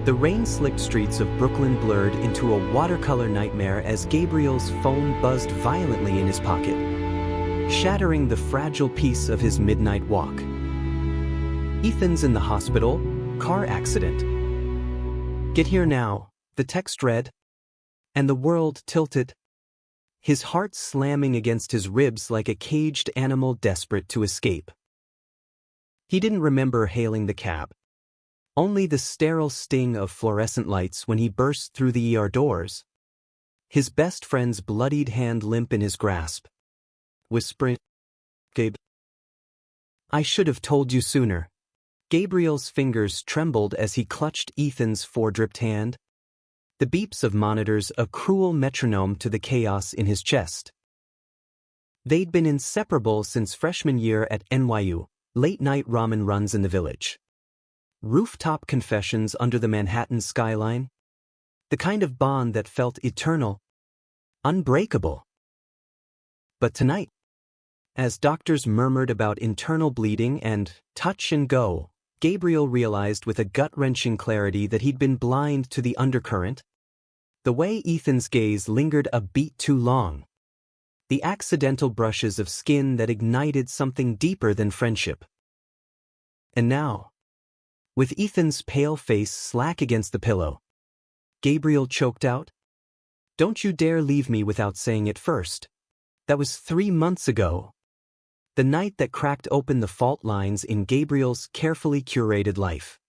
The rain-slicked streets of Brooklyn blurred into a watercolor nightmare as Gabriel's phone buzzed violently in his pocket, shattering the fragile peace of his midnight walk. Ethan's in the hospital, car accident. Get here now, the text read, and the world tilted, his heart slamming against his ribs like a caged animal desperate to escape. He didn't remember hailing the cab. Only the sterile sting of fluorescent lights when he burst through the ER doors. His best friend's bloodied hand limp in his grasp. Whispering, "Gabe, I should have told you sooner." Gabriel's fingers trembled as he clutched Ethan's four-dripped hand. The beeps of monitors a cruel metronome to the chaos in his chest. They'd been inseparable since freshman year at NYU, late-night ramen runs in the village. Rooftop confessions under the Manhattan skyline. The kind of bond that felt eternal, unbreakable. But tonight, as doctors murmured about internal bleeding and touch and go, Gabriel realized with a gut-wrenching clarity that he'd been blind to the undercurrent. The way Ethan's gaze lingered a beat too long. The accidental brushes of skin that ignited something deeper than friendship. And now, with Ethan's pale face slack against the pillow, Gabriel choked out, "Don't you dare leave me without saying it first. That was 3 months ago." The night that cracked open the fault lines in Gabriel's carefully curated life.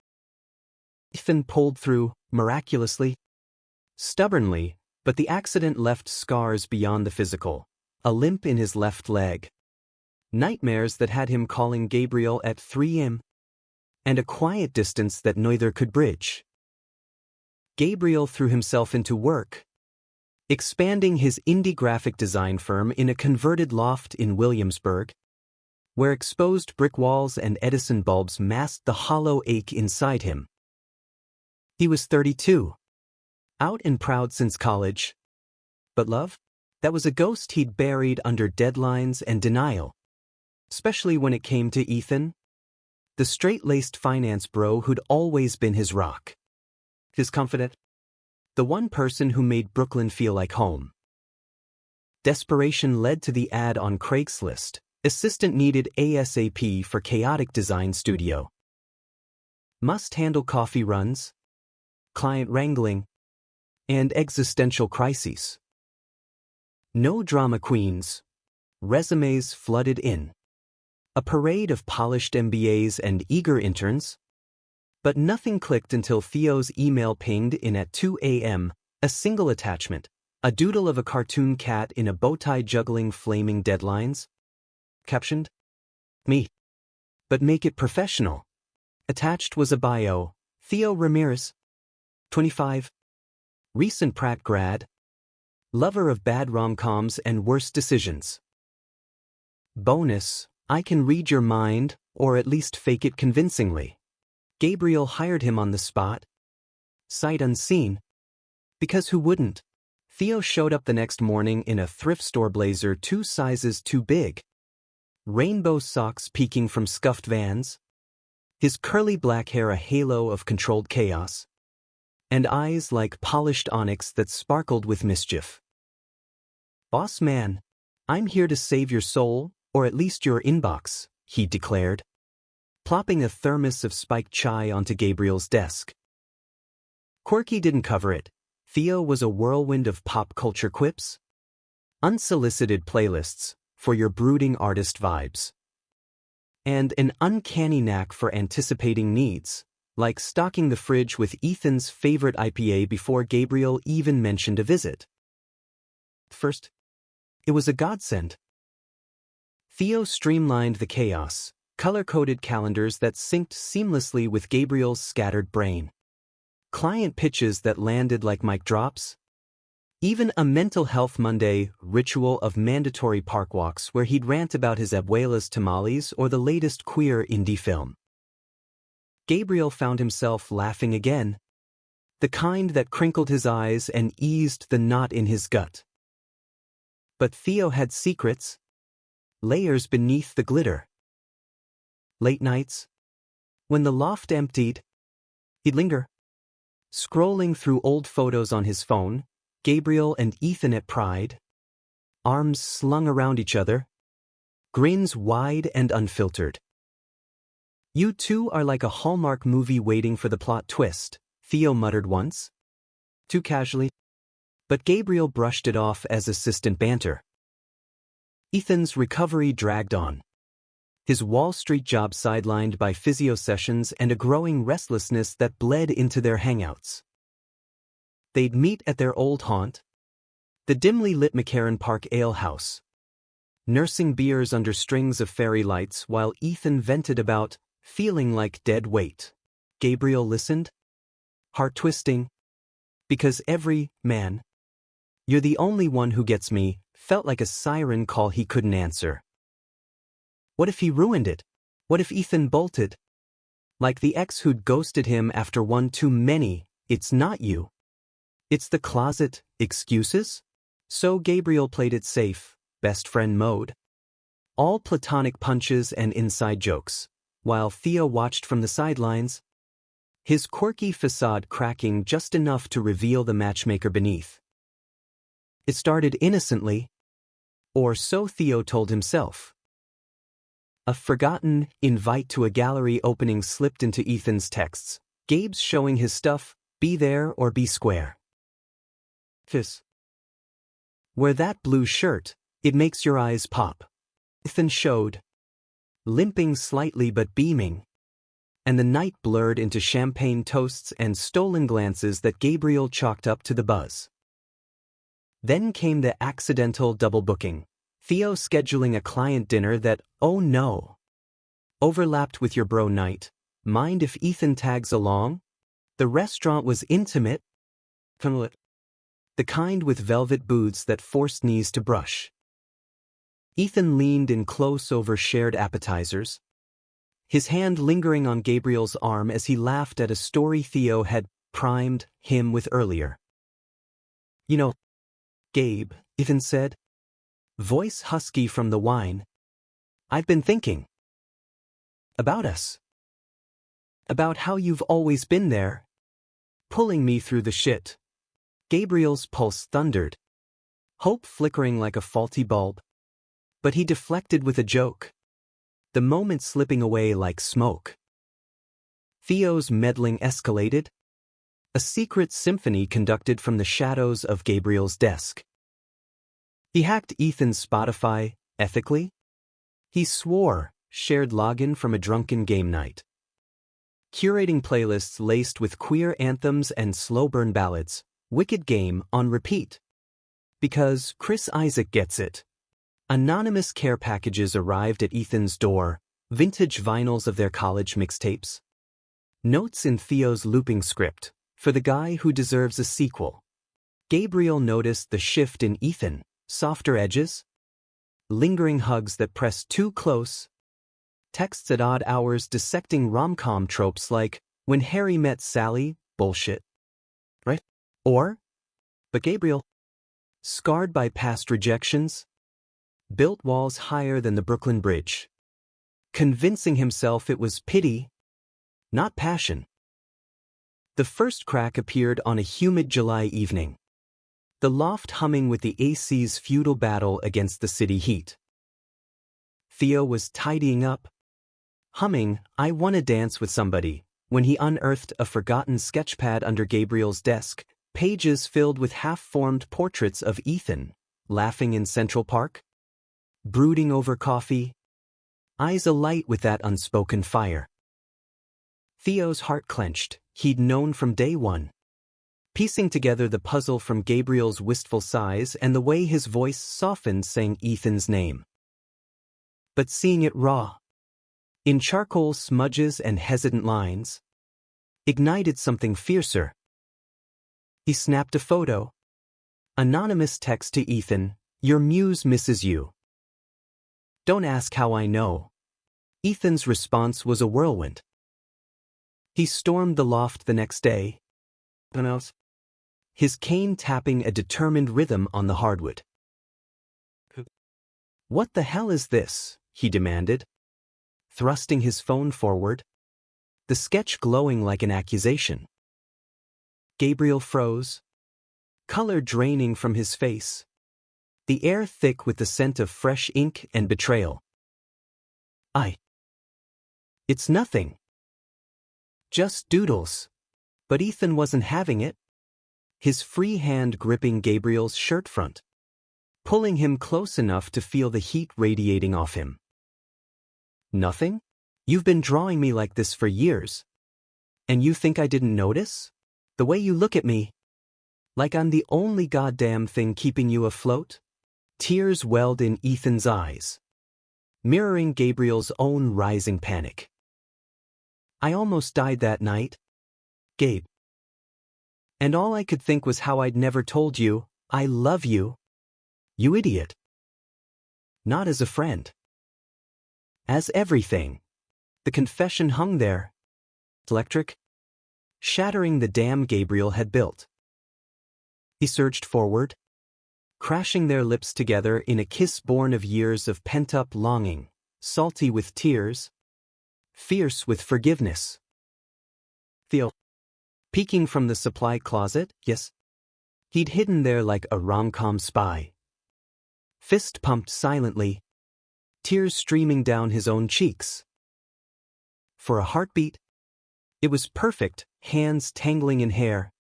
Ethan pulled through, miraculously. Stubbornly, but the accident left scars beyond the physical. A limp in his left leg. Nightmares that had him calling Gabriel at 3 a.m. And a quiet distance that neither could bridge. Gabriel threw himself into work, expanding his indie graphic design firm in a converted loft in Williamsburg, where exposed brick walls and Edison bulbs masked the hollow ache inside him. He was 32, out and proud since college. But love? That was a ghost he'd buried under deadlines and denial. Especially when it came to Ethan, the straight-laced finance bro who'd always been his rock. His confidant. The one person who made Brooklyn feel like home. Desperation led to the ad on Craigslist. Assistant needed ASAP for chaotic design studio. Must handle coffee runs, client wrangling, and existential crises. No drama queens. Resumes flooded in. A parade of polished MBAs and eager interns. But nothing clicked until Theo's email pinged in at 2 a.m., a single attachment, a doodle of a cartoon cat in a bow tie juggling flaming deadlines. Captioned, "Me. But make it professional." Attached was a bio, Theo Ramirez, 25. Recent Pratt grad. Lover of bad rom-coms and worse decisions. Bonus, I can read your mind, or at least fake it convincingly. Gabriel hired him on the spot. Sight unseen. Because who wouldn't? Theo showed up the next morning in a thrift store blazer 2 sizes too big. Rainbow socks peeking from scuffed Vans. His curly black hair a halo of controlled chaos. And eyes like polished onyx that sparkled with mischief. "Boss man, I'm here to save your soul, or at least your inbox," he declared, plopping a thermos of spiked chai onto Gabriel's desk. Quirky didn't cover it. Theo was a whirlwind of pop culture quips. Unsolicited playlists for your brooding artist vibes. And an uncanny knack for anticipating needs, like stocking the fridge with Ethan's favorite IPA before Gabriel even mentioned a visit. First, it was a godsend. Theo streamlined the chaos, color-coded calendars that synced seamlessly with Gabriel's scattered brain. Client pitches that landed like mic drops. Even a mental health Monday ritual of mandatory park walks where he'd rant about his abuela's tamales or the latest queer indie film. Gabriel found himself laughing again. The kind that crinkled his eyes and eased the knot in his gut. But Theo had secrets. Layers beneath the glitter. Late nights, when the loft emptied, he'd linger, Scrolling through old photos on his phone, Gabriel and Ethan at Pride, arms slung around each other, grins wide and unfiltered. "You two are like a Hallmark movie waiting for the plot twist," Theo muttered once, too casually. But Gabriel brushed it off as assistant banter. Ethan's recovery dragged on. His Wall Street job sidelined by physio sessions and a growing restlessness that bled into their hangouts. They'd meet at their old haunt, the dimly lit McCarran Park Ale House, nursing beers under strings of fairy lights while Ethan vented about feeling like dead weight. Gabriel listened, heart-twisting, because every man, "You're the only one who gets me," felt like a siren call he couldn't answer. What if he ruined it? What if Ethan bolted? Like the ex who'd ghosted him after one too many, "It's not you. It's the closet," excuses? So Gabriel played it safe, best friend mode. All platonic punches and inside jokes, while Theo watched from the sidelines, his quirky facade cracking just enough to reveal the matchmaker beneath. It started innocently, or so Theo told himself. A forgotten invite to a gallery opening slipped into Ethan's texts. "Gabe's showing his stuff, be there or be square. Fizz. Wear that blue shirt, it makes your eyes pop." Ethan showed, limping slightly but beaming, and the night blurred into champagne toasts and stolen glances that Gabriel chalked up to the buzz. Then came the accidental double booking. Theo scheduling a client dinner that, oh no, overlapped with your bro night. Mind if Ethan tags along? The restaurant was intimate, the kind with velvet booths that forced knees to brush. Ethan leaned in close over shared appetizers, his hand lingering on Gabriel's arm as he laughed at a story Theo had primed him with earlier. "You know, Gabe," Ethan said, voice husky from the wine, "I've been thinking about us. About how you've always been there, pulling me through the shit." Gabriel's pulse thundered, hope flickering like a faulty bulb. But he deflected with a joke, the moment slipping away like smoke. Theo's meddling escalated, a secret symphony conducted from the shadows of Gabriel's desk. He hacked Ethan's Spotify, ethically. He swore, shared login from a drunken game night. Curating playlists laced with queer anthems and slow burn ballads, Wicked Game on repeat. Because Chris Isaac gets it. Anonymous care packages arrived at Ethan's door, vintage vinyls of their college mixtapes. Notes in Theo's looping script, for the guy who deserves a sequel. Gabriel noticed the shift in Ethan, softer edges, lingering hugs that pressed too close, texts at odd hours dissecting rom-com tropes like, "When Harry Met Sally," bullshit. Right? Or, but Gabriel, scarred by past rejections, built walls higher than the Brooklyn Bridge, convincing himself it was pity, not passion. The first crack appeared on a humid July evening, the loft humming with the AC's feudal battle against the city heat. Theo was tidying up, humming "I Wanna Dance with Somebody," when he unearthed a forgotten sketchpad under Gabriel's desk, pages filled with half-formed portraits of Ethan, laughing in Central Park, brooding over coffee, eyes alight with that unspoken fire. Theo's heart clenched, he'd known from day one. Piecing together the puzzle from Gabriel's wistful sighs and the way his voice softened saying Ethan's name. But seeing it raw, in charcoal smudges and hesitant lines, ignited something fiercer. He snapped a photo. Anonymous text to Ethan, "Your muse misses you." "Don't ask how I know." Ethan's response was a whirlwind. He stormed the loft the next day, his cane tapping a determined rhythm on the hardwood. "What the hell is this?" he demanded, thrusting his phone forward, the sketch glowing like an accusation. Gabriel froze, color draining from his face, the air thick with the scent of fresh ink and betrayal. It's nothing. Just doodles. But Ethan wasn't having it. His free hand gripping Gabriel's shirt front, pulling him close enough to feel the heat radiating off him. Nothing? You've been drawing me like this for years. And you think I didn't notice? The way you look at me. Like I'm the only goddamn thing keeping you afloat? Tears welled in Ethan's eyes, mirroring Gabriel's own rising panic. I almost died that night, Gabe. And all I could think was how I'd never told you, I love you. You idiot. Not as a friend. As everything. The confession hung there. Electric. Shattering the dam Gabriel had built. He surged forward, crashing their lips together in a kiss born of years of pent-up longing, salty with tears, fierce with forgiveness. Theo. Peeking from the supply closet, yes. He'd hidden there like a rom-com spy. Fist pumped silently, tears streaming down his own cheeks. For a heartbeat, it was perfect, hands tangling in hair,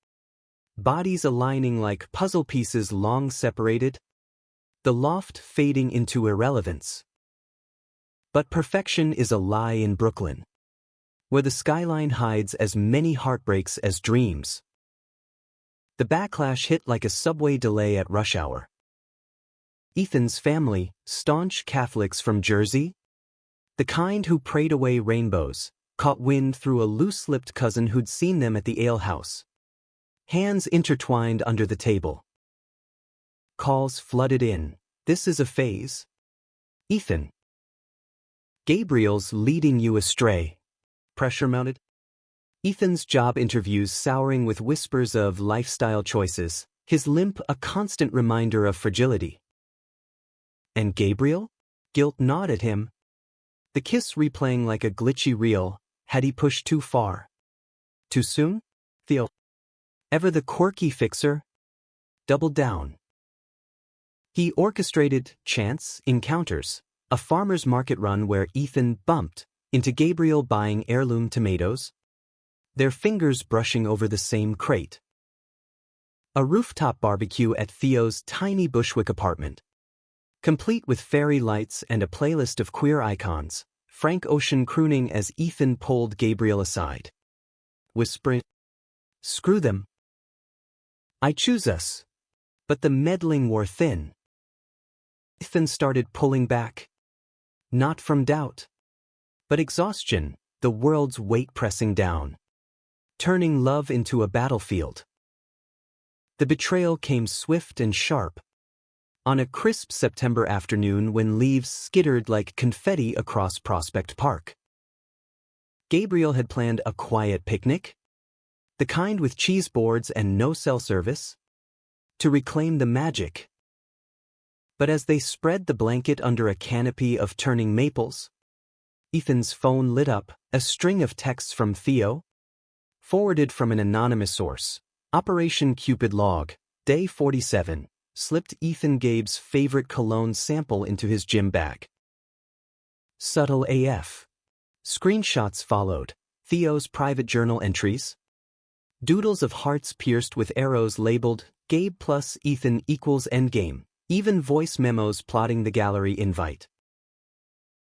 bodies aligning like puzzle pieces long separated, the loft fading into irrelevance. But perfection is a lie in Brooklyn, where the skyline hides as many heartbreaks as dreams. The backlash hit like a subway delay at rush hour. Ethan's family, staunch Catholics from Jersey, the kind who prayed away rainbows, caught wind through a loose-lipped cousin who'd seen them at the alehouse. Hands intertwined under the table. Calls flooded in. This is a phase. Ethan. Gabriel's leading you astray. Pressure mounted. Ethan's job interviews souring with whispers of lifestyle choices, his limp a constant reminder of fragility. And Gabriel? Guilt gnawed at him. The kiss replaying like a glitchy reel. Had he pushed too far? Too soon? Theo. Ever the quirky fixer? Doubled down. He orchestrated chance encounters, a farmer's market run where Ethan bumped into Gabriel buying heirloom tomatoes, their fingers brushing over the same crate. A rooftop barbecue at Theo's tiny Bushwick apartment, complete with fairy lights and a playlist of queer icons, Frank Ocean crooning as Ethan pulled Gabriel aside, whispering, "Screw them. I choose us." But the meddling wore thin. Ethan started pulling back. Not from doubt, but exhaustion, the world's weight pressing down, turning love into a battlefield. The betrayal came swift and sharp. On a crisp September afternoon when leaves skittered like confetti across Prospect Park. Gabriel had planned a quiet picnic, the kind with cheese boards and no cell service, to reclaim the magic. But as they spread the blanket under a canopy of turning maples, Ethan's phone lit up, a string of texts from Theo, forwarded from an anonymous source. Operation Cupid log, day 47, slipped Ethan Gabe's favorite cologne sample into his gym bag. Subtle AF. Screenshots followed, Theo's private journal entries, doodles of hearts pierced with arrows labeled Gabe plus Ethan equals endgame, even voice memos plotting the gallery invite.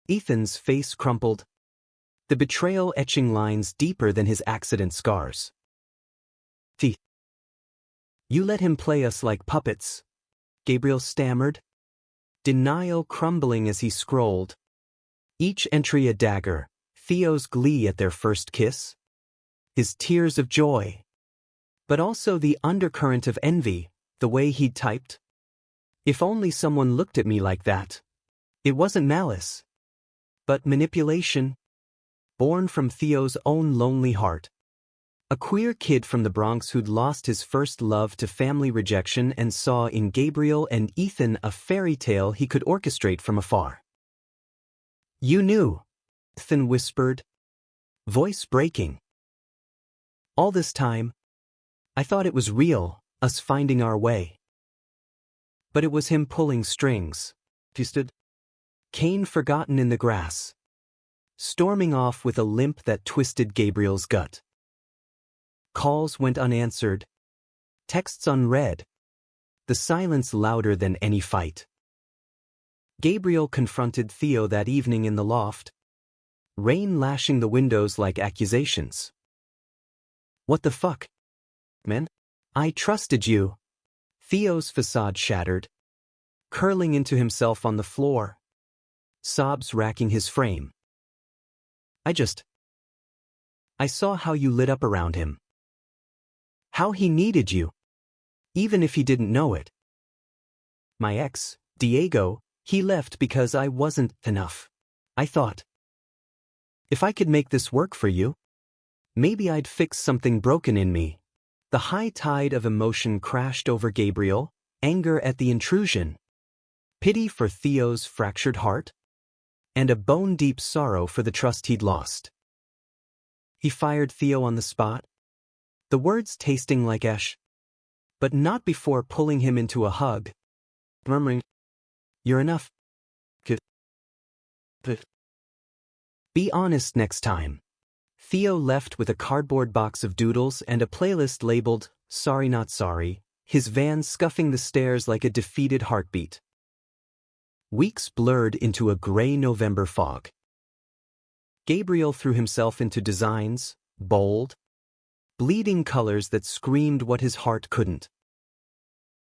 Ethan's face crumpled, the betrayal etching lines deeper than his accident scars. You let him play us like puppets, Gabriel stammered, denial crumbling as he scrolled. Each entry a dagger, Theo's glee at their first kiss, his tears of joy, but also the undercurrent of envy, the way he'd typed. If only someone looked at me like that. It wasn't malice, but manipulation, born from Theo's own lonely heart. A queer kid from the Bronx who'd lost his first love to family rejection and saw in Gabriel and Ethan a fairy tale he could orchestrate from afar. You knew, Ethan whispered, voice breaking. All this time, I thought it was real, us finding our way. But it was him pulling strings. He stood, cane forgotten in the grass, storming off with a limp that twisted Gabriel's gut. Calls went unanswered, texts unread, the silence louder than any fight. Gabriel confronted Theo that evening in the loft, rain lashing the windows like accusations. What the fuck, man? I trusted you. Theo's facade shattered, curling into himself on the floor, sobs racking his frame. I saw how you lit up around him. How he needed you, even if he didn't know it. My ex, Diego, he left because I wasn't enough. I thought, if I could make this work for you, maybe I'd fix something broken in me. The high tide of emotion crashed over Gabriel, anger at the intrusion, pity for Theo's fractured heart, and a bone-deep sorrow for the trust he'd lost. He fired Theo on the spot, the words tasting like ash, but not before pulling him into a hug, murmuring, "You're enough. Be honest next time." Theo left with a cardboard box of doodles and a playlist labeled, "Sorry Not Sorry," his van scuffing the stairs like a defeated heartbeat. Weeks blurred into a gray November fog. Gabriel threw himself into designs, bold, bleeding colors that screamed what his heart couldn't.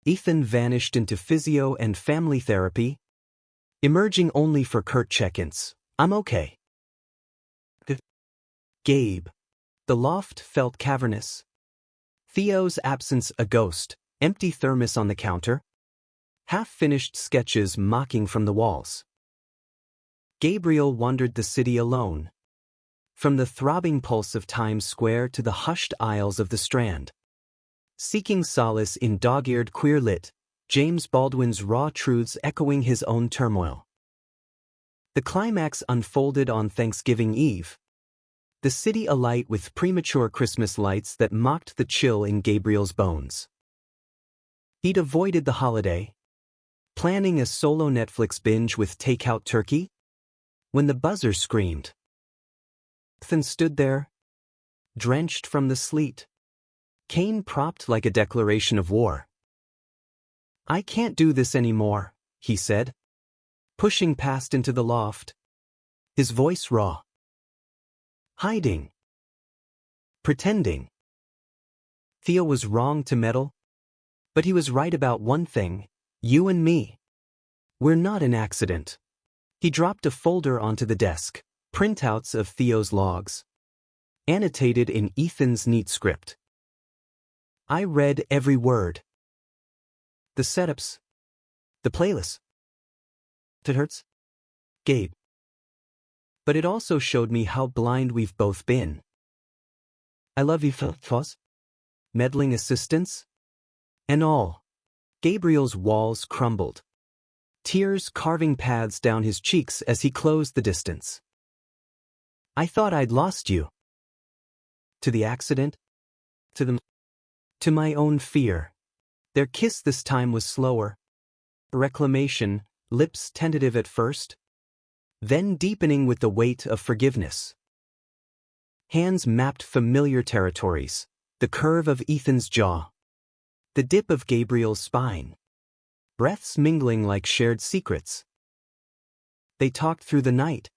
Ethan vanished into physio and family therapy, emerging only for curt check-ins. "I'm okay." Gabe. The loft felt cavernous. Theo's absence a ghost, empty thermos on the counter, half-finished sketches mocking from the walls. Gabriel wandered the city alone, from the throbbing pulse of Times Square to the hushed aisles of the Strand, seeking solace in dog-eared queer-lit, James Baldwin's raw truths echoing his own turmoil. The climax unfolded on Thanksgiving Eve, the city alight with premature Christmas lights that mocked the chill in Gabriel's bones. He'd avoided the holiday, planning a solo Netflix binge with takeout turkey, when the buzzer screamed. Ethan stood there, drenched from the sleet, cane propped like a declaration of war. "I can't do this anymore," he said, pushing past into the loft, his voice raw. Hiding. Pretending. Theo was wrong to meddle, but he was right about one thing: you and me. We're not an accident. He dropped a folder onto the desk, printouts of Theo's logs, annotated in Ethan's neat script. I read every word. The setups. The playlist. It hurts? Gabe. But it also showed me how blind we've both been. I love you, Foss. Meddling assistants? And all. Gabriel's walls crumbled, tears carving paths down his cheeks as he closed the distance. I thought I'd lost you. To the accident? To my own fear. Their kiss this time was slower. Reclamation, lips tentative at first, then deepening with the weight of forgiveness. Hands mapped familiar territories, the curve of Ethan's jaw, the dip of Gabriel's spine, breaths mingling like shared secrets. They talked through the night,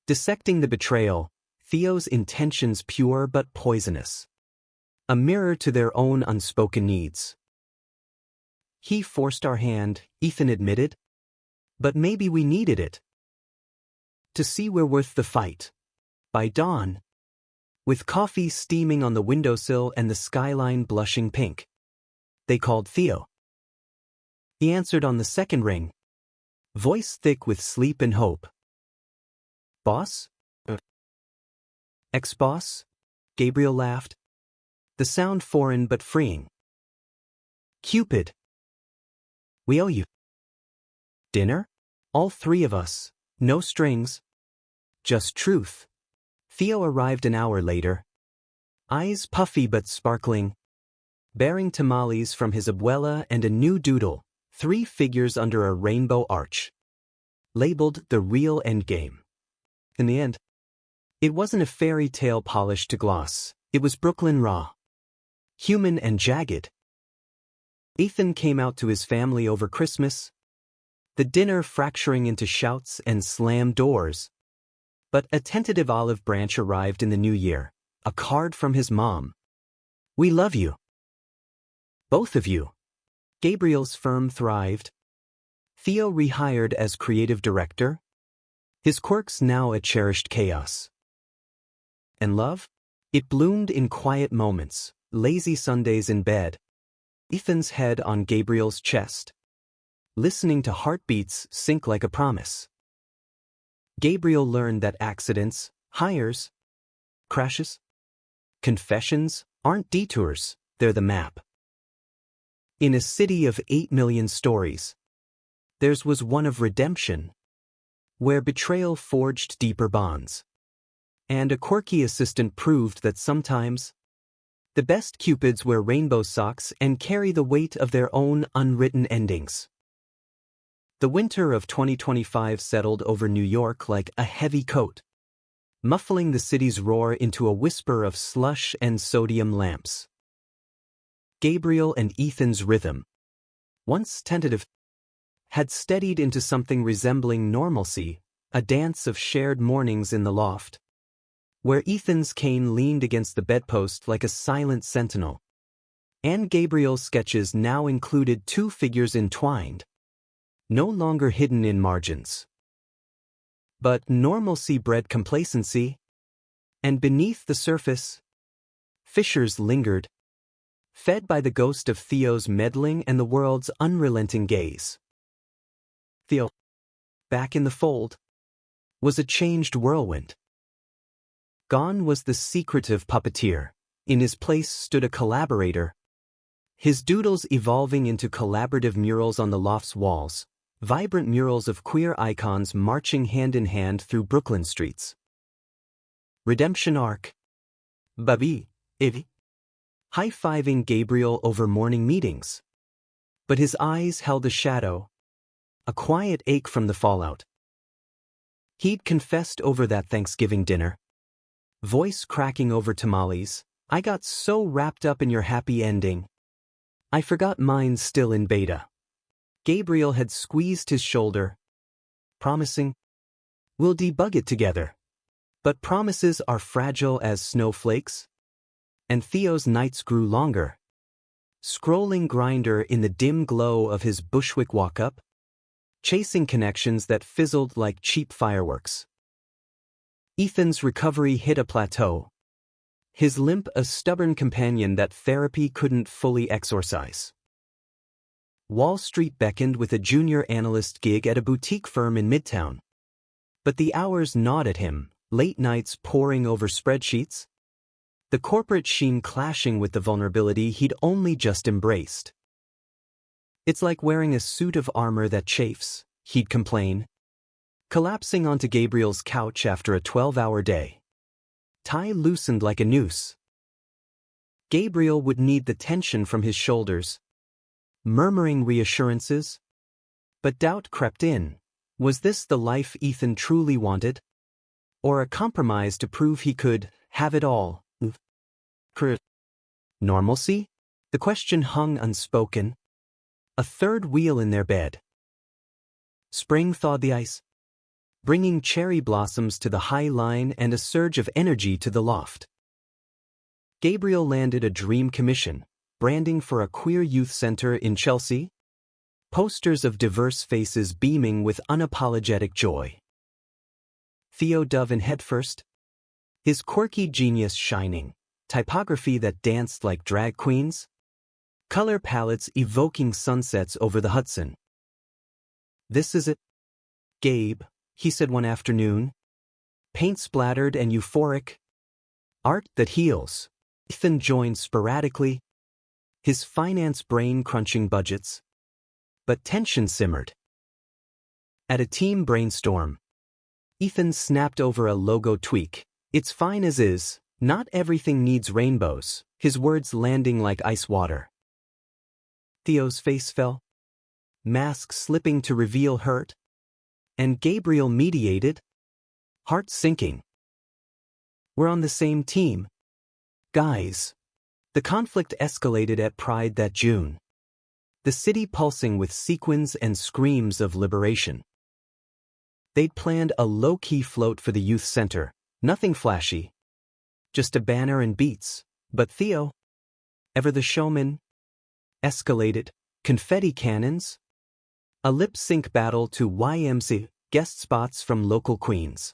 dissecting the betrayal, Theo's intentions pure but poisonous, a mirror to their own unspoken needs. He forced our hand, Ethan admitted, but maybe we needed it. To see we're worth the fight. By dawn, with coffee steaming on the windowsill and the skyline blushing pink, they called Theo. He answered on the second ring, voice thick with sleep and hope. Boss? Ex-boss? Gabriel laughed, the sound foreign but freeing. Cupid. We owe you. Dinner? All three of us, no strings. Just truth. Theo arrived an hour later, eyes puffy but sparkling, bearing tamales from his abuela and a new doodle, 3 figures under a rainbow arch. Labeled the real endgame. In the end, it wasn't a fairy tale polished to gloss, it was Brooklyn raw. Human and jagged. Ethan came out to his family over Christmas, the dinner fracturing into shouts and slammed doors. But a tentative olive branch arrived in the new year, a card from his mom. "We love you. Both of you." Gabriel's firm thrived. Theo rehired as creative director. His quirks now a cherished chaos. And love? It bloomed in quiet moments, lazy Sundays in bed. Ethan's head on Gabriel's chest, listening to heartbeats sink like a promise. Gabriel learned that accidents, hires, crashes, confessions aren't detours, they're the map. In a city of 8 million stories, theirs was one of redemption, where betrayal forged deeper bonds. And a quirky assistant proved that sometimes, the best Cupids wear rainbow socks and carry the weight of their own unwritten endings. The winter of 2025 settled over New York like a heavy coat, muffling the city's roar into a whisper of slush and sodium lamps. Gabriel and Ethan's rhythm, once tentative, had steadied into something resembling normalcy, a dance of shared mornings in the loft, where Ethan's cane leaned against the bedpost like a silent sentinel. And Gabriel's sketches now included 2 figures entwined, no longer hidden in margins. But normalcy bred complacency, and beneath the surface, fissures lingered, fed by the ghost of Theo's meddling and the world's unrelenting gaze. Theo, back in the fold, was a changed whirlwind. Gone was the secretive puppeteer. In his place stood a collaborator, his doodles evolving into collaborative murals on the loft's walls, vibrant murals of queer icons marching hand in hand through Brooklyn streets. Redemption arc. Babi, Ivy. High-fiving Gabriel over morning meetings. But his eyes held a shadow, a quiet ache from the fallout. He'd confessed over that Thanksgiving dinner, voice cracking over tamales, "I got so wrapped up in your happy ending, I forgot mine's still in beta." Gabriel had squeezed his shoulder, promising, "We'll debug it together." But promises are fragile as snowflakes, and Theo's nights grew longer, scrolling Grindr in the dim glow of his Bushwick walk-up, chasing connections that fizzled like cheap fireworks. Ethan's recovery hit a plateau, his limp a stubborn companion that therapy couldn't fully exorcise. Wall Street beckoned with a junior analyst gig at a boutique firm in Midtown. But the hours gnawed at him, late nights poring over spreadsheets, the corporate sheen clashing with the vulnerability he'd only just embraced. "It's like wearing a suit of armor that chafes," he'd complain, collapsing onto Gabriel's couch after a 12-hour day. Tie loosened like a noose. Gabriel would need the tension from his shoulders, murmuring reassurances. But doubt crept in. Was this the life Ethan truly wanted? Or a compromise to prove he could have it all? Normalcy? The question hung unspoken. A third wheel in their bed. Spring thawed the ice, bringing cherry blossoms to the high line and a surge of energy to the loft. Gabriel landed a dream commission, branding for a queer youth center in Chelsea, posters of diverse faces beaming with unapologetic joy. Theo dove in headfirst, his quirky genius shining, typography that danced like drag queens, color palettes evoking sunsets over the Hudson. "This is it, Gabe," he said one afternoon, paint-splattered and euphoric. "Art that heals." Ethan joined sporadically, his finance brain crunching budgets. But tension simmered. At a team brainstorm, Ethan snapped over a logo tweak. "It's fine as is, not everything needs rainbows," his words landing like ice water. Theo's face fell, mask slipping to reveal hurt, and Gabriel mediated, heart sinking. We're on the same team, guys. The conflict escalated at Pride that June, the city pulsing with sequins and screams of liberation. They'd planned a low-key float for the youth center, nothing flashy, just a banner and beats, but Theo, ever the showman, escalated, confetti cannons, a lip-sync battle to YMCA guest spots from local queens.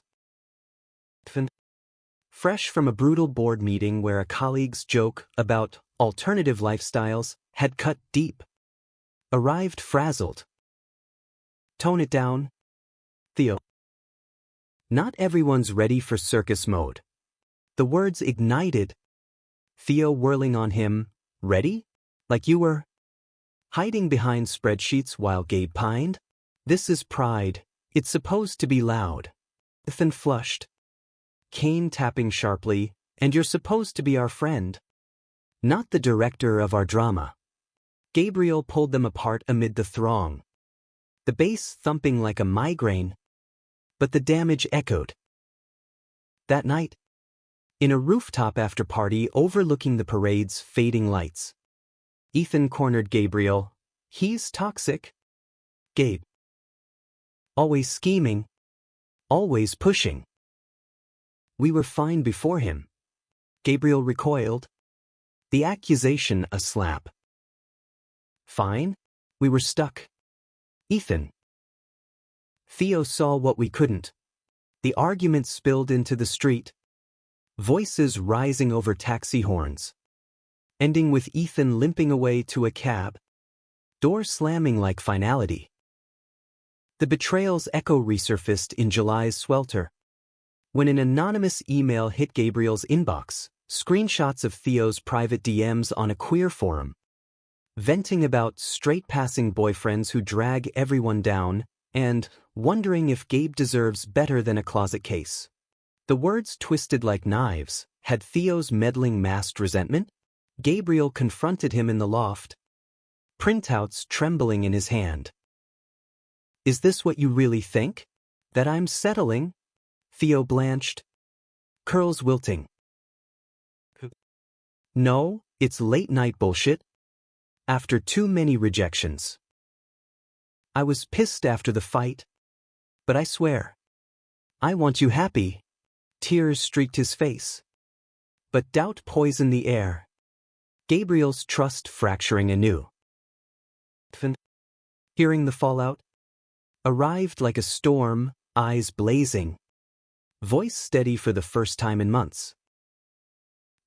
Fresh from a brutal board meeting where a colleague's joke about alternative lifestyles had cut deep. Arrived frazzled. Tone it down, Theo. Not everyone's ready for circus mode. The words ignited. Theo whirling on him, ready? Like you were? Hiding behind spreadsheets while Gabe pined? This is Pride, it's supposed to be loud. Ethan flushed. Cane tapping sharply, and you're supposed to be our friend. Not the director of our drama. Gabriel pulled them apart amid the throng. The bass thumping like a migraine. But the damage echoed. That night, in a rooftop after-party overlooking the parade's fading lights, Ethan cornered Gabriel. He's toxic. Gabe. Always scheming. Always pushing. We were fine before him. Gabriel recoiled. The accusation a slap. Fine? We were stuck. Ethan. Theo saw what we couldn't. The argument spilled into the street. Voices rising over taxi horns. Ending with Ethan limping away to a cab. Door slamming like finality. The betrayal's echo resurfaced in July's swelter. When an anonymous email hit Gabriel's inbox, screenshots of Theo's private DMs on a queer forum. Venting about straight-passing boyfriends who drag everyone down, and wondering if Gabe deserves better than a closet case. The words twisted like knives. Had Theo's meddling masked resentment? Gabriel confronted him in the loft. Printouts trembling in his hand. Is this what you really think? That I'm settling? Theo blanched. Curls wilting. No, it's late-night bullshit. After too many rejections. I was pissed after the fight. But I swear. I want you happy. Tears streaked his face. But doubt poisoned the air. Gabriel's trust fracturing anew. Hearing the fallout. Arrived like a storm, eyes blazing. Voice steady for the first time in months.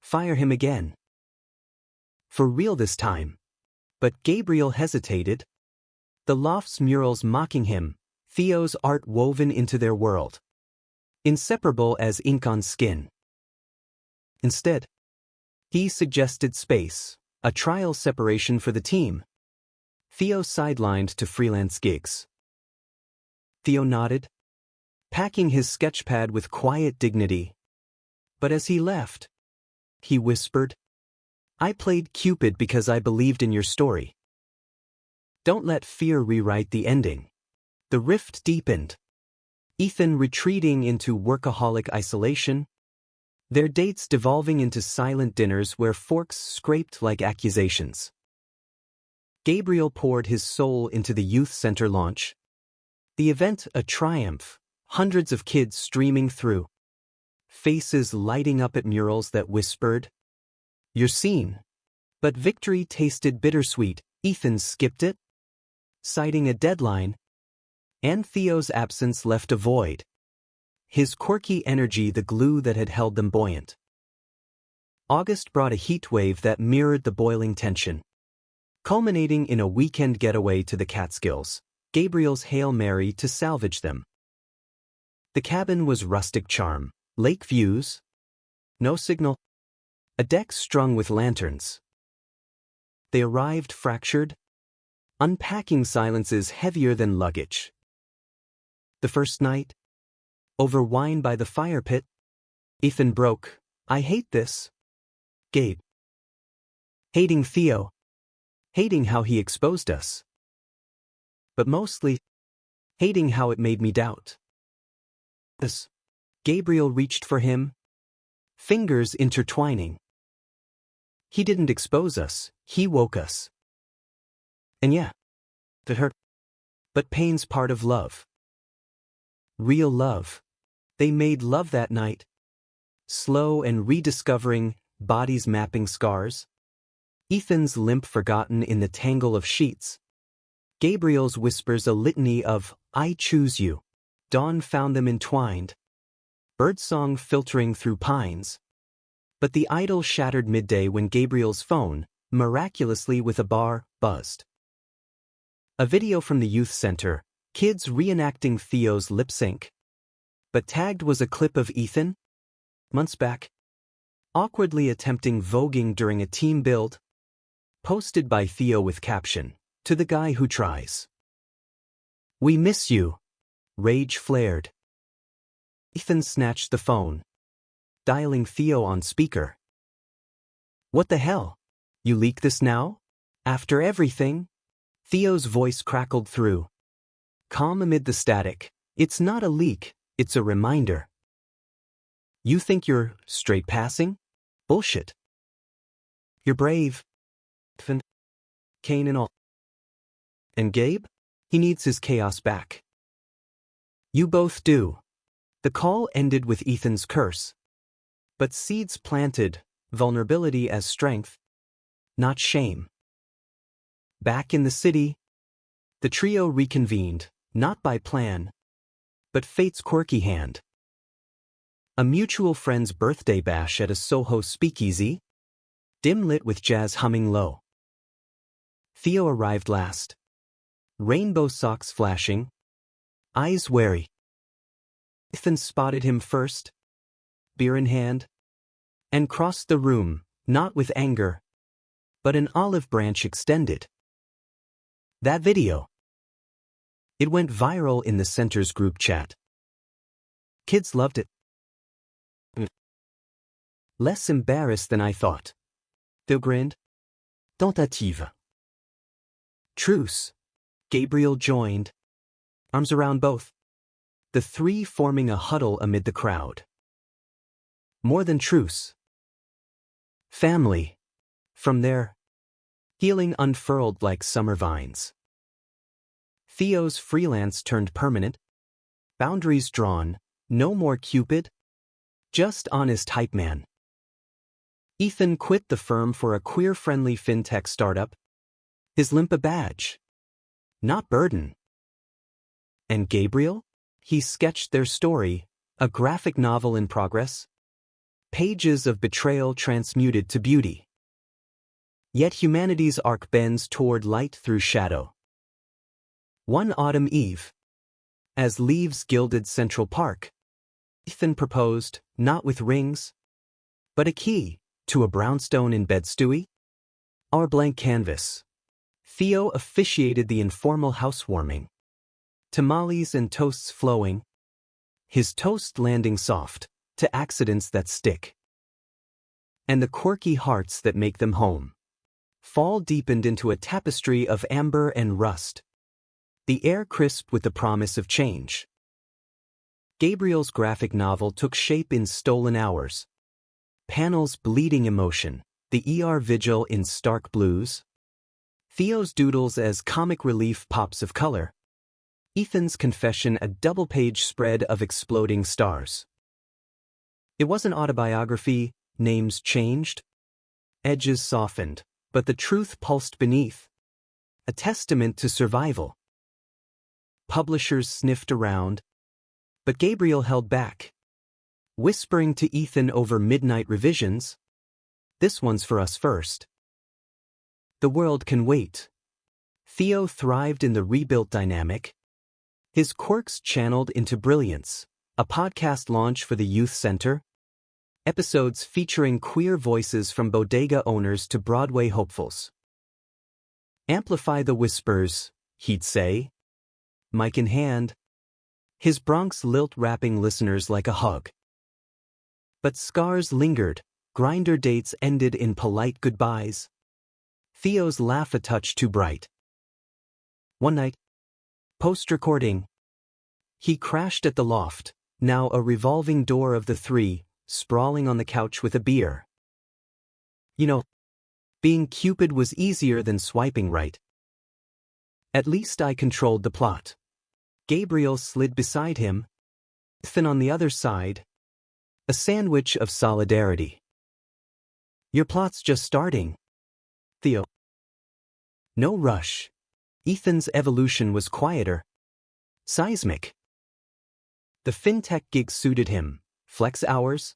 Fire him again. For real this time. But Gabriel hesitated. The loft's murals mocking him, Theo's art woven into their world. Inseparable as ink on skin. Instead, he suggested space, a trial separation for the team. Theo sidelined to freelance gigs. Theo nodded, packing his sketchpad with quiet dignity. But as he left, he whispered, I played Cupid because I believed in your story. Don't let fear rewrite the ending. The rift deepened. Ethan retreating into workaholic isolation. Their dates devolving into silent dinners where forks scraped like accusations. Gabriel poured his soul into the youth center launch. The event a triumph, hundreds of kids streaming through. Faces lighting up at murals that whispered, You're seen. But victory tasted bittersweet. Ethan skipped it, citing a deadline. And Theo's absence left a void. His quirky energy the glue that had held them buoyant. August brought a heat wave that mirrored the boiling tension. Culminating in a weekend getaway to the Catskills, Gabriel's Hail Mary to salvage them. The cabin was rustic charm, lake views, no signal, a deck strung with lanterns. They arrived fractured, unpacking silences heavier than luggage. The first night, over wine by the fire pit, Ethan broke, I hate this. Gabe. Hating Theo. Hating how he exposed us. But mostly, hating how it made me doubt. As Gabriel reached for him, fingers intertwining. He didn't expose us, he woke us. And yeah, that hurt. But pain's part of love. Real love. They made love that night. Slow and rediscovering, bodies mapping scars. Ethan's limp forgotten in the tangle of sheets. Gabriel's whispers a litany of, I choose you. Dawn found them entwined. Birdsong filtering through pines. But the idyll shattered midday when Gabriel's phone, miraculously with a bar, buzzed. A video from the youth center, kids reenacting Theo's lip sync. But tagged was a clip of Ethan, months back, awkwardly attempting voguing during a team build. Posted by Theo with caption, to the guy who tries. We miss you. Rage flared. Ethan snatched the phone, dialing Theo on speaker. What the hell? You leak this now? After everything? Theo's voice crackled through. Calm amid the static. It's not a leak, it's a reminder. You think you're straight passing? Bullshit. You're brave. Kane and all. And Gabe? He needs his chaos back. You both do. The call ended with Ethan's curse. But seeds planted, vulnerability as strength, not shame. Back in the city, the trio reconvened, not by plan, but fate's quirky hand. A mutual friend's birthday bash at a Soho speakeasy, dim lit with jazz humming low. Theo arrived last. Rainbow socks flashing, eyes wary. Ethan spotted him first, beer in hand, and crossed the room, not with anger, but an olive branch extended. That video. It went viral in the center's group chat. Kids loved it. Less embarrassed than I thought. Theo grinned. Tentative. Truce. Gabriel joined. Arms around both. The three forming a huddle amid the crowd. More than truce. Family. From there, healing unfurled like summer vines. Theo's freelance turned permanent. Boundaries drawn, no more Cupid. Just honest hype man. Ethan quit the firm for a queer-friendly fintech startup. His limp a badge. Not burden. And Gabriel? He sketched their story, a graphic novel in progress. Pages of betrayal transmuted to beauty. Yet humanity's arc bends toward light through shadow. One autumn eve, as leaves gilded Central Park, Ethan proposed, not with rings, but a key to a brownstone in Bed-Stuy. Our blank canvas. Theo officiated the informal housewarming. Tamales and toasts flowing. His toast landing soft, to accidents that stick. And the quirky hearts that make them home. Fall deepened into a tapestry of amber and rust. The air crisp with the promise of change. Gabriel's graphic novel took shape in stolen hours. Panels bleeding emotion, the ER vigil in stark blues. Theo's doodles as comic relief pops of color. Ethan's confession a double-page spread of exploding stars. It was an autobiography, names changed. Edges softened, but the truth pulsed beneath. A testament to survival. Publishers sniffed around, but Gabriel held back. Whispering to Ethan over midnight revisions, this one's for us first. The world can wait. Theo thrived in the rebuilt dynamic. His quirks channeled into brilliance, a podcast launch for the youth center. Episodes featuring queer voices from bodega owners to Broadway hopefuls. Amplify the whispers, he'd say. Mic in hand. His Bronx lilt wrapping listeners like a hug. But scars lingered, grinder dates ended in polite goodbyes. Theo's laugh a touch too bright. One night, post-recording, he crashed at the loft, now a revolving door of the three, sprawling on the couch with a beer. You know, being Cupid was easier than swiping right. At least I controlled the plot. Gabriel slid beside him, Ethan on the other side, a sandwich of solidarity. Your plot's just starting, Theo. No rush. Ethan's evolution was quieter, seismic. The fintech gig suited him, flex hours,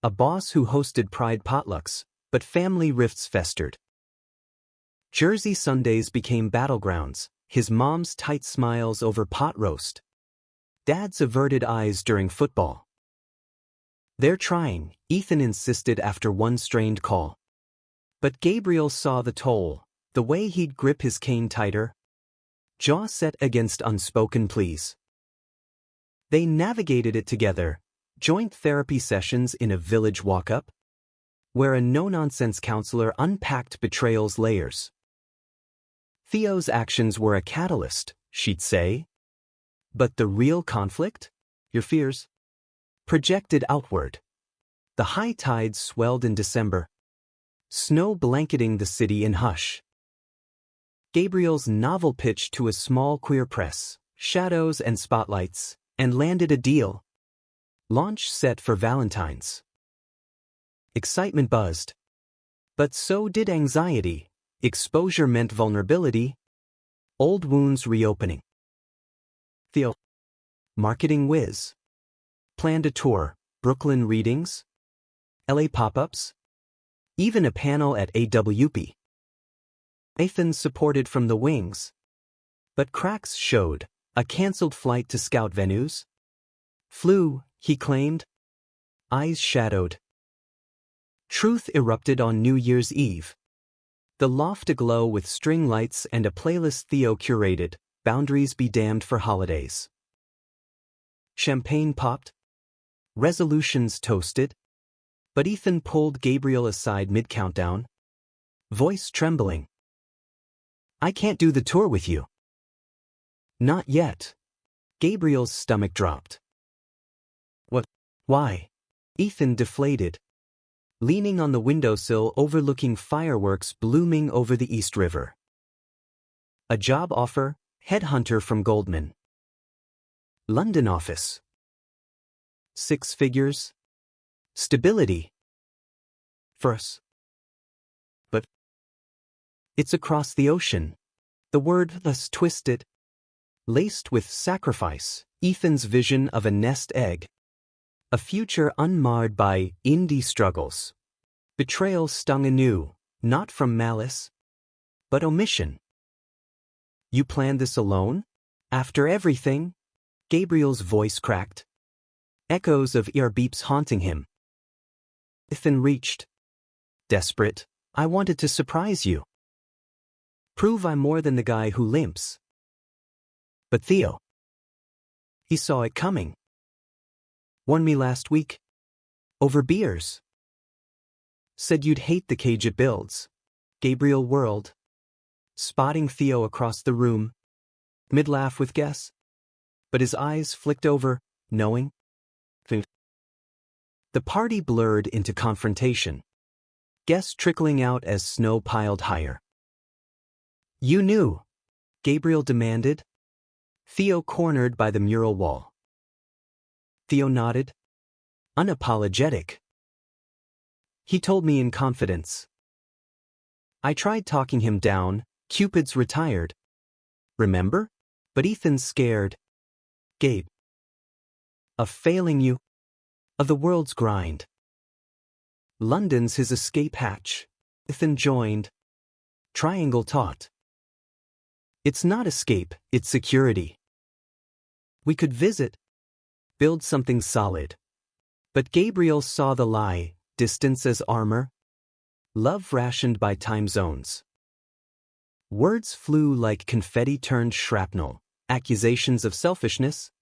a boss who hosted pride potlucks, but family rifts festered. Jersey Sundays became battlegrounds, his mom's tight smiles over pot roast, dad's averted eyes during football. They're trying, Ethan insisted after one strained call. But Gabriel saw the toll, the way he'd grip his cane tighter, jaw set against unspoken pleas. They navigated it together, joint therapy sessions in a village walk-up, where a no-nonsense counselor unpacked betrayal's layers. Theo's actions were a catalyst, she'd say. But the real conflict? Your fears? Projected outward. The high tides swelled in December, snow blanketing the city in hush. Gabriel's novel pitch to a small queer press, shadows and spotlights, and landed a deal. Launch set for Valentine's. Excitement buzzed. But so did anxiety. Exposure meant vulnerability. Old wounds reopening. Theo, marketing whiz. Planned a tour, Brooklyn readings, LA pop-ups, even a panel at AWP. Nathan supported from the wings. But cracks showed, a cancelled flight to scout venues. Flu, he claimed. Eyes shadowed. Truth erupted on New Year's Eve. The loft aglow with string lights and a playlist Theo curated, boundaries be damned for holidays. Champagne popped. Resolutions toasted. But Ethan pulled Gabriel aside mid-countdown. Voice trembling. I can't do the tour with you. Not yet. Gabriel's stomach dropped. What? Why? Ethan deflated. Leaning on the windowsill overlooking fireworks blooming over the East River. A job offer, headhunter from Goldman. London office. 6 figures. Stability. For us. But it's across the ocean. The word thus twisted. Laced with sacrifice, Ethan's vision of a nest egg. A future unmarred by indie struggles. Betrayal stung anew, not from malice, but omission. You planned this alone? After everything? Gabriel's voice cracked. Echoes of ear beeps haunting him. Ethan reached. Desperate, I wanted to surprise you. Prove I'm more than the guy who limps. But Theo. He saw it coming. Won me last week. Over beers. Said you'd hate the cage it builds. Gabriel whirled. Spotting Theo across the room. Mid-laugh with guess. But his eyes flicked over, knowing. The party blurred into confrontation. Guess trickling out as snow piled higher. You knew. Gabriel demanded. Theo cornered by the mural wall. Theo nodded. Unapologetic. He told me in confidence. I tried talking him down, Cupid's retired. Remember? But Ethan's scared. Gabe. Of failing you. Of the world's grind. London's his escape hatch. Ethan joined. Triangle taut. It's not escape, it's security. We could visit. Build something solid. But Gabriel saw the lie, distance as armor. Love rationed by time zones. Words flew like confetti turned shrapnel, accusations of selfishness.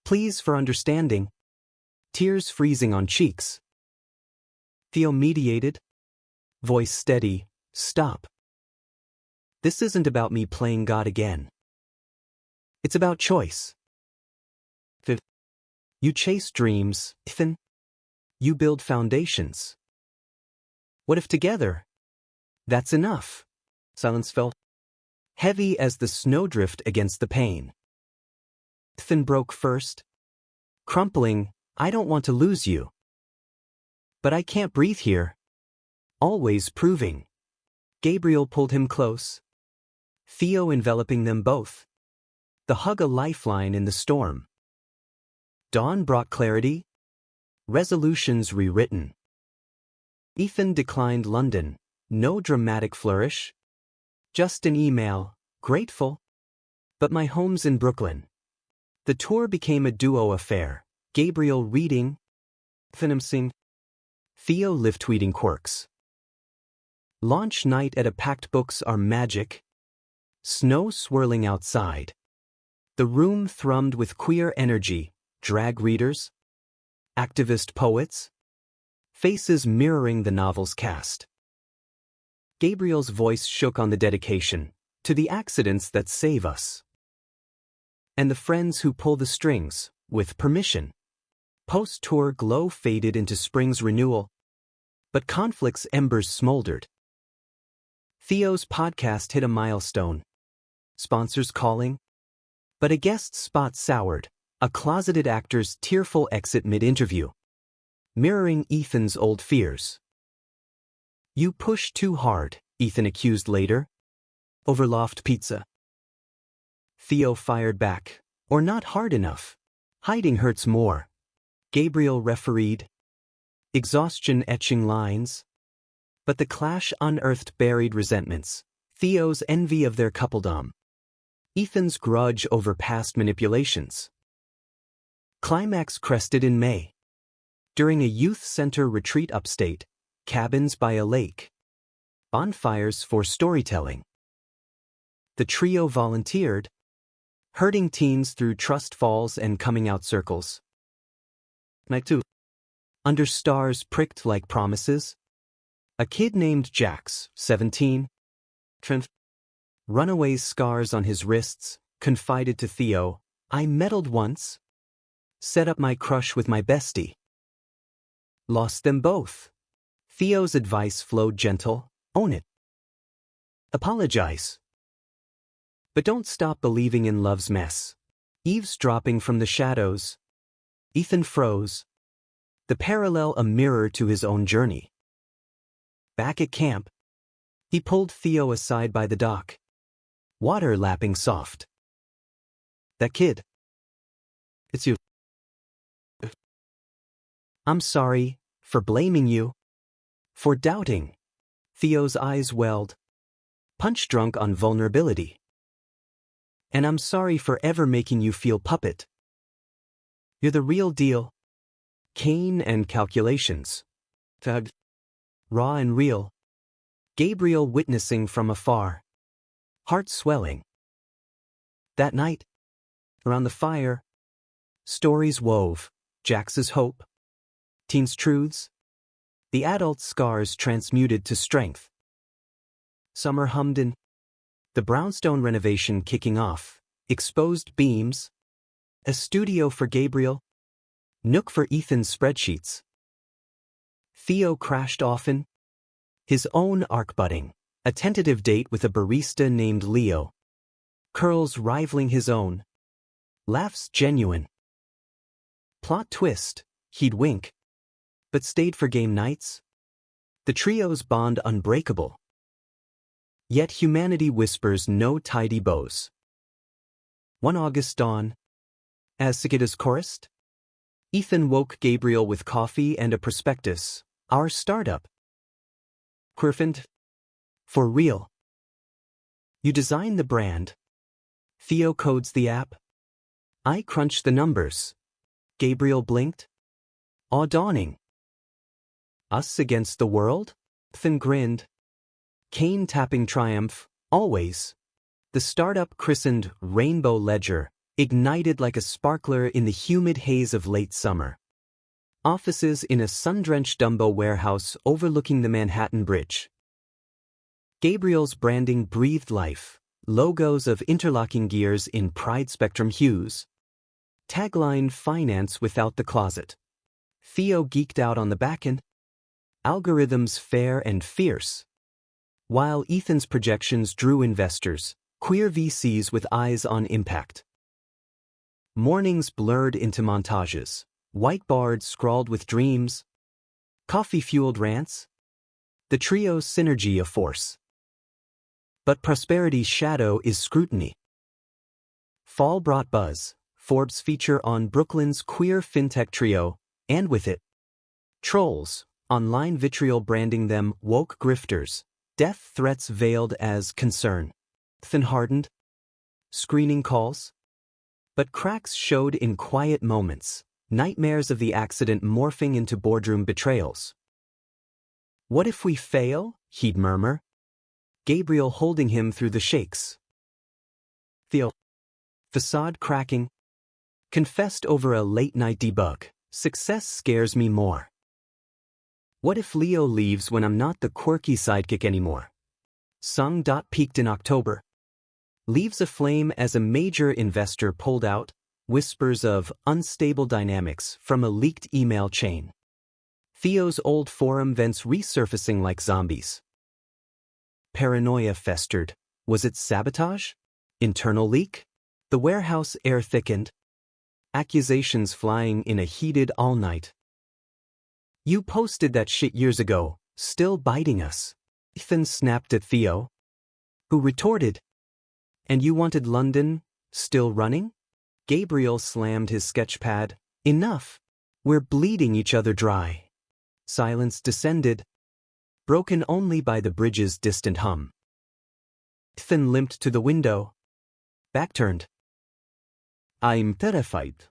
Pleas for understanding. Tears freezing on cheeks. Theo mediated. Voice steady, stop. This isn't about me playing God again. It's about choice. You chase dreams, Ethan. You build foundations. What if together? That's enough. Silence felt heavy as the snowdrift against the pane. Ethan broke first. Crumpling, I don't want to lose you. But I can't breathe here. Always proving. Gabriel pulled him close. Theo enveloping them both. The hug a lifeline in the storm. Dawn brought clarity. Resolutions rewritten. Ethan declined London. No dramatic flourish. Just an email, grateful. But my home's in Brooklyn. The tour became a duo affair. Gabriel reading. Ethan sing. Theo live-tweeting quirks. Launch night at a packed books are magic. Snow swirling outside. The room thrummed with queer energy, drag readers, activist poets, faces mirroring the novel's cast. Gabriel's voice shook on the dedication, to the accidents that save us. And the friends who pull the strings, with permission. Post-tour glow faded into spring's renewal, but conflict's embers smoldered. Theo's podcast hit a milestone. Sponsors calling. But a guest spot soured, a closeted actor's tearful exit mid-interview. Mirroring Ethan's old fears. You push too hard, Ethan accused later. Over loft pizza. Theo fired back, or not hard enough. Hiding hurts more. Gabriel refereed. Exhaustion etching lines. But the clash unearthed buried resentments. Theo's envy of their coupledom. Ethan's grudge over past manipulations. Climax crested in May. During a youth center retreat upstate, cabins by a lake. Bonfires for storytelling. The trio volunteered, herding teens through trust falls and coming out circles. Night 2. Under stars pricked like promises. A kid named Jax, 17. Runaway scars on his wrists, confided to Theo, I meddled once. Set up my crush with my bestie. Lost them both. Theo's advice flowed gentle, own it. Apologize. But don't stop believing in love's mess. Eavesdropping from the shadows. Ethan froze. The parallel a mirror to his own journey. Back at camp, he pulled Theo aside by the dock. Water lapping soft. That kid. It's you. I'm sorry, for blaming you. For doubting. Theo's eyes welled. Punch drunk on vulnerability. And I'm sorry for ever making you feel puppet. You're the real deal. Cane and calculations. Tugged. Raw and real. Gabriel witnessing from afar. Heart swelling. That night, around the fire, stories wove, Jax's hope, teens' truths, the adult scars transmuted to strength. Summer hummed in, the brownstone renovation kicking off, exposed beams, a studio for Gabriel, nook for Ethan's spreadsheets. Theo crashed often, his arc arc-butting. A tentative date with a barista named Leo. Curls rivaling his own. Laughs genuine. Plot twist, he'd wink. But stayed for game nights. The trio's bond unbreakable. Yet humanity whispers no tidy bows. One August dawn. As cicadas chorused, Ethan woke Gabriel with coffee and a prospectus. Our startup. Quirfend. For real. You design the brand. Theo codes the app. I crunch the numbers. Gabriel blinked. Awe dawning. Us against the world? Ethan grinned. Cane tapping triumph, always. The startup christened Rainbow Ledger, ignited like a sparkler in the humid haze of late summer. Offices in a sun-drenched Dumbo warehouse overlooking the Manhattan Bridge. Gabriel's branding breathed life, logos of interlocking gears in Pride Spectrum hues. Tagline finance without the closet. Theo geeked out on the backend. Algorithms fair and fierce. While Ethan's projections drew investors, queer VCs with eyes on impact. Mornings blurred into montages, whiteboards scrawled with dreams. Coffee-fueled rants. The trio's synergy a force. But prosperity's shadow is scrutiny. Fall brought buzz, Forbes feature on Brooklyn's queer fintech trio, and with it, trolls, online vitriol branding them woke grifters, death threats veiled as concern. Ethan hardened. Screening calls. But cracks showed in quiet moments, nightmares of the accident morphing into boardroom betrayals. What if we fail? He'd murmur. Gabriel holding him through the shakes. Theo. Facade cracking. Confessed over a late-night debug. Success scares me more. What if Leo leaves when I'm not the quirky sidekick anymore? Sung. Peaked in October. Leaves aflame as a major investor pulled out. Whispers of unstable dynamics from a leaked email chain. Theo's old forum vents resurfacing like zombies. Paranoia festered. Was it sabotage? Internal leak? The warehouse air thickened. Accusations flying in a heated all-night. You posted that shit years ago, still biting us. Ethan snapped at Theo, who retorted, and you wanted London, still running? Gabriel slammed his sketchpad. Enough. We're bleeding each other dry. Silence descended, broken only by the bridge's distant hum. Ethan limped to the window, back turned. I'm terrified.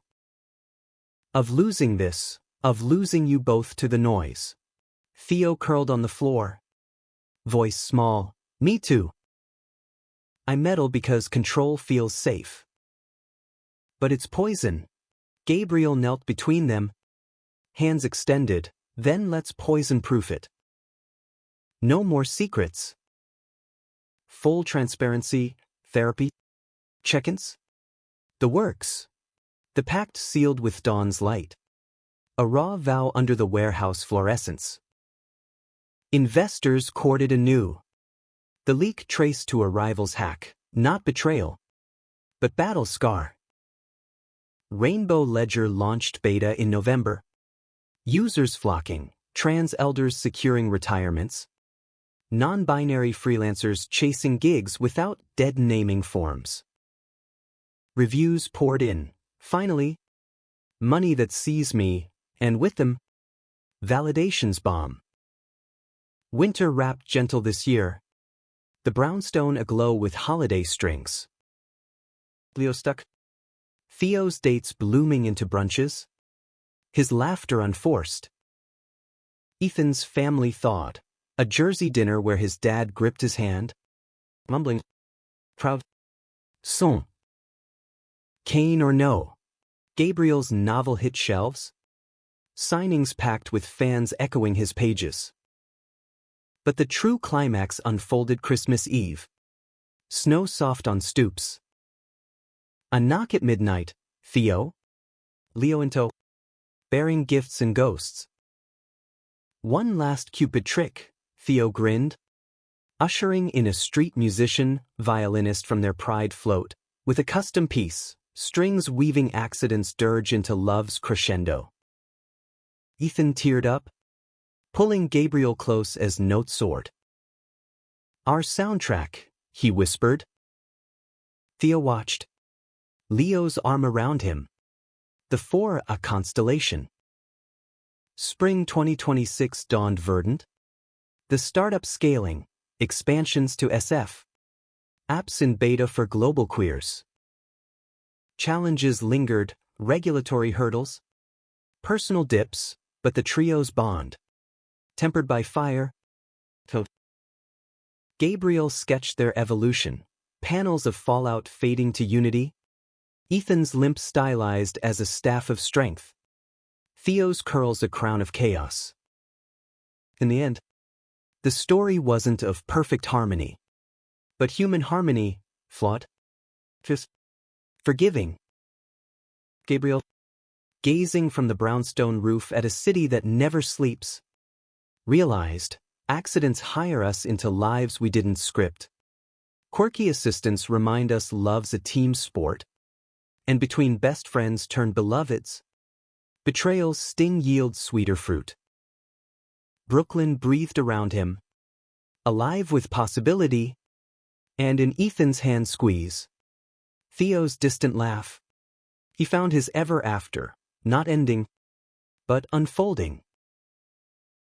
Of losing this, of losing you both to the noise. Theo curled on the floor. Voice small. Me too. I meddle because control feels safe. But it's poison. Gabriel knelt between them. Hands extended. Then let's poison-proof it. No more secrets. Full transparency, therapy, check-ins. The works. The pact sealed with dawn's light. A raw vow under the warehouse fluorescence. Investors courted anew. The leak traced to a rival's hack, not betrayal, but battle scar. Rainbow Ledger launched beta in November. Users flocking, trans elders securing retirements, non-binary freelancers chasing gigs without dead naming forms. Reviews poured in. Finally, money that sees me, and with them, validations bomb. Winter wrapped gentle this year. The brownstone aglow with holiday strings. Leo stuck. Theo's dates blooming into brunches. His laughter unforced. Ethan's family thawed. A Jersey dinner where his dad gripped his hand, mumbling, proud. Son. Kane or no. Gabriel's novel hit shelves. Signings packed with fans echoing his pages. But the true climax unfolded Christmas Eve. Snow soft on stoops. A knock at midnight. Theo. Leo in tow. Bearing gifts and ghosts. One last Cupid trick, Theo grinned. Ushering in a street musician, violinist from their Pride float, with a custom piece, strings weaving accidents dirge into love's crescendo. Ethan teared up, pulling Gabriel close as notes soared. Our soundtrack, he whispered. Theo watched. Leo's arm around him. The four a constellation. Spring 2026 dawned verdant. The startup scaling, expansions to SF. Apps in beta for global queers. Challenges lingered, regulatory hurdles. Personal dips, but the trio's bond. Tempered by fire. Gabriel sketched their evolution, panels of fallout fading to unity. Ethan's limp stylized as a staff of strength. Theo's curls a crown of chaos. In the end, The story wasn't of perfect harmony. But human harmony, flawed, forgiving. Gabriel, gazing from the brownstone roof at a city that never sleeps, realized, accidents hire us into lives we didn't script. Quirky assistants remind us love's a team sport. And between best friends turned beloveds, betrayal's sting yields sweeter fruit. Brooklyn breathed around him, alive with possibility, and in Ethan's hand squeeze, Theo's distant laugh. He found his ever after, not ending, but unfolding.